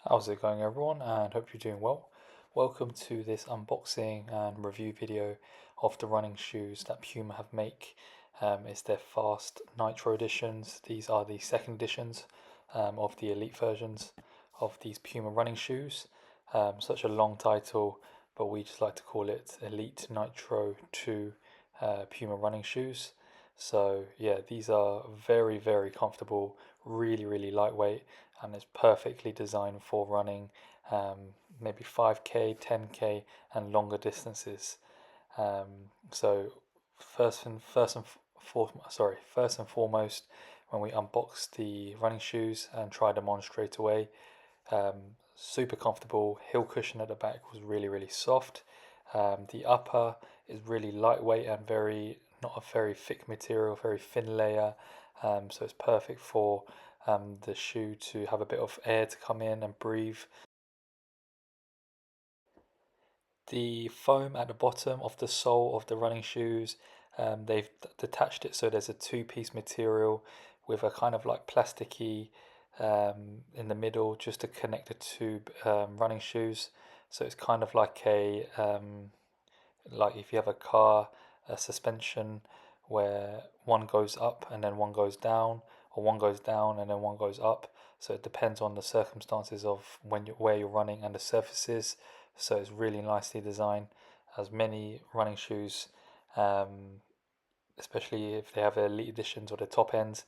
How's it going, everyone? And hope you're doing well. Welcome to this unboxing and review video of the running shoes that Puma have make. It's their Fast Nitro editions. These are the second editions of the elite versions of these Puma running shoes. Such a long title, but we just like to call it Elite Nitro 2 Puma running shoes. So yeah, these are very, very comfortable, really lightweight, and it's perfectly designed for running maybe 5K, 10K, and longer distances. So first and foremost, when we unboxed the running shoes and tried them on straight away, super comfortable. Heel cushion at the back was really soft. The upper is really lightweight and not a very thick material, very thin layer. So it's perfect for the shoe to have a bit of air to come in and breathe. The foam at the bottom of the sole of the running shoes, they've detached it so there's a two-piece material with a kind of like plasticky in the middle just to connect the two running shoes. So it's kind of like if you have a car, a suspension where one goes up and then one goes down, or one goes down and then one goes up. So it depends on the circumstances of where you're running and the surfaces. So it's really nicely designed. As many running shoes, um, especially if they have elite editions or the top ends,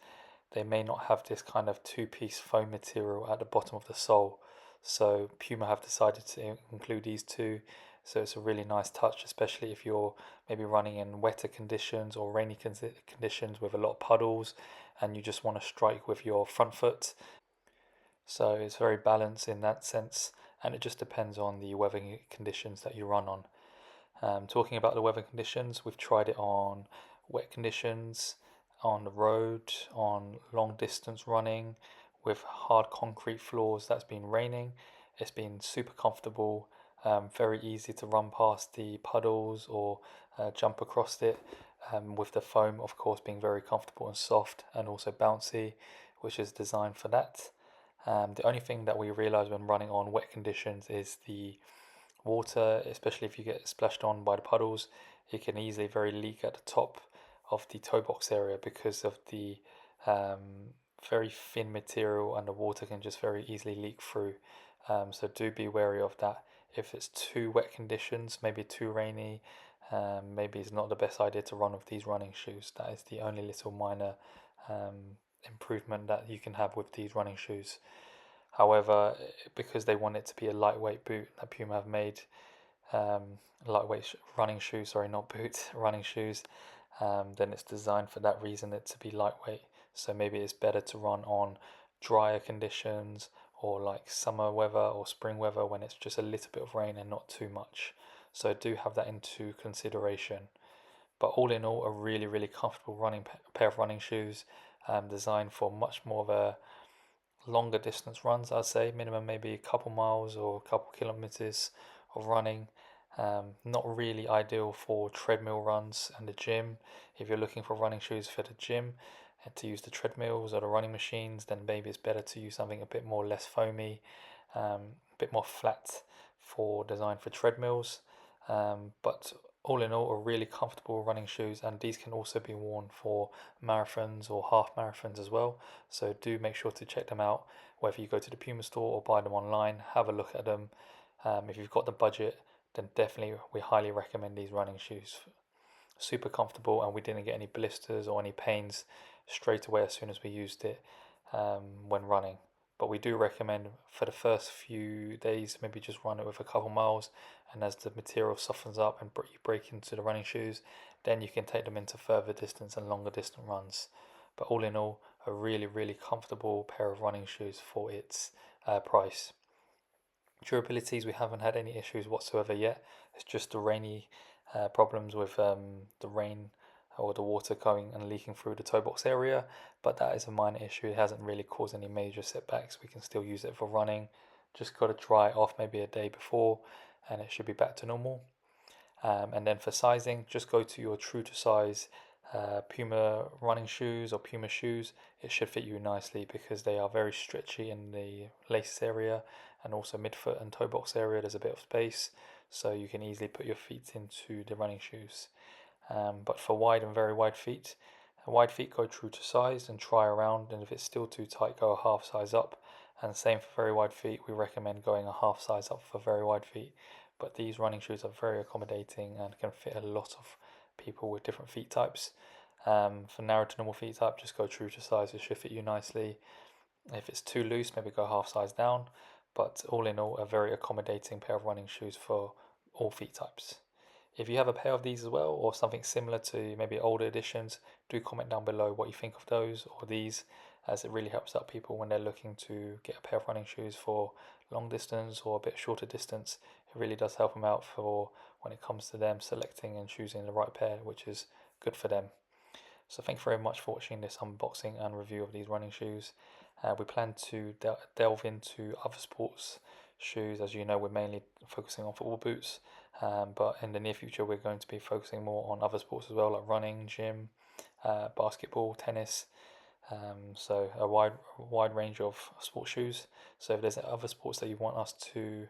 they may not have this kind of two-piece foam material at the bottom of the sole. So Puma have decided to include these two. So it's a really nice touch, especially if you're maybe running in wetter conditions or rainy conditions with a lot of puddles and you just want to strike with your front foot. So it's very balanced in that sense, and it just depends on the weather conditions that you run on. Talking about the weather conditions, we've tried it on wet conditions, on the road, on long distance running, with hard concrete floors that's been raining. It's been super comfortable, very easy to run past the puddles or jump across it, with the foam, of course, being very comfortable and soft and also bouncy, which is designed for that. The only thing that we realize when running on wet conditions is the water, especially if you get splashed on by the puddles, it can easily very leak at the top of the toe box area because of the um, very thin material, and the water can just very easily leak through. So do be wary of that. If it's too wet conditions, maybe too rainy, maybe it's not the best idea to run with these running shoes. That is the only little minor improvement that you can have with these running shoes. However, because they want it to be a lightweight boot that Puma have made, running shoes, sorry, not boot, running shoes, then it's designed for that reason, it to be lightweight. So maybe it's better to run on drier conditions or like summer weather or spring weather when it's just a little bit of rain and not too much. So do have that into consideration. But all in all, a really comfortable running pair of running shoes, designed for much more of a longer distance runs, I'd say minimum maybe a couple miles or a couple kilometers of running. Not really ideal for treadmill runs and the gym. If you're looking for running shoes for the gym and to use the treadmills or the running machines, then maybe it's better to use something a bit more less foamy, a bit more flat for designed for treadmills. But all in all, are really comfortable running shoes, and these can also be worn for marathons or half marathons as well. So do make sure to check them out, whether you go to the Puma store or buy them online. Have a look at them. If you've got the budget, then definitely we highly recommend these running shoes. Super comfortable, and we didn't get any blisters or any pains straight away as soon as we used it when running. But we do recommend for the first few days, maybe just run it with a couple miles, and as the material softens up and you break into the running shoes, then you can take them into further distance and longer distance runs. But all in all, a really comfortable pair of running shoes for its price. Durabilities, we haven't had any issues whatsoever yet. It's just the rainy problems with the rain or the water going and leaking through the toe box area, but that is a minor issue. It hasn't really caused any major setbacks. We can still use it for running. Just got to dry it off maybe a day before, and it should be back to normal. And then for sizing, just go to your true to size Puma running shoes or Puma shoes. It should fit you nicely because they are very stretchy in the laces area, and also midfoot and toe box area there's a bit of space, so you can easily put your feet into the running shoes. But for wide and very wide feet go true to size and try around, and if it's still too tight, go a half size up. And same for very wide feet, we recommend going a half size up for very wide feet. But these running shoes are very accommodating and can fit a lot of people with different feet types. For narrow to normal feet type, just go true to size, it should fit you nicely. If it's too loose, maybe go half size down. But all in all, a very accommodating pair of running shoes for all feet types. If you have a pair of these as well, or something similar to maybe older editions, do comment down below what you think of those or these, as it really helps out people when they're looking to get a pair of running shoes for long distance or a bit shorter distance. It really does help them out for when it comes to them selecting and choosing the right pair, which is good for them. So thank you very much for watching this unboxing and review of these running shoes. We plan to delve into other sports shoes. As you know, we're mainly focusing on football boots, but in the near future we're going to be focusing more on other sports as well, like running, gym, basketball, tennis. So a wide range of sports shoes. So if there's other sports that you want us to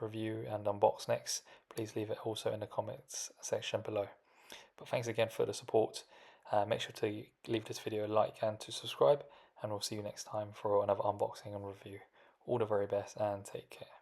review and unbox next, please leave it also in the comments section below. But thanks again for the support. Make sure to leave this video a like and to subscribe, and we'll see you next time for another unboxing and review. All the very best and take care.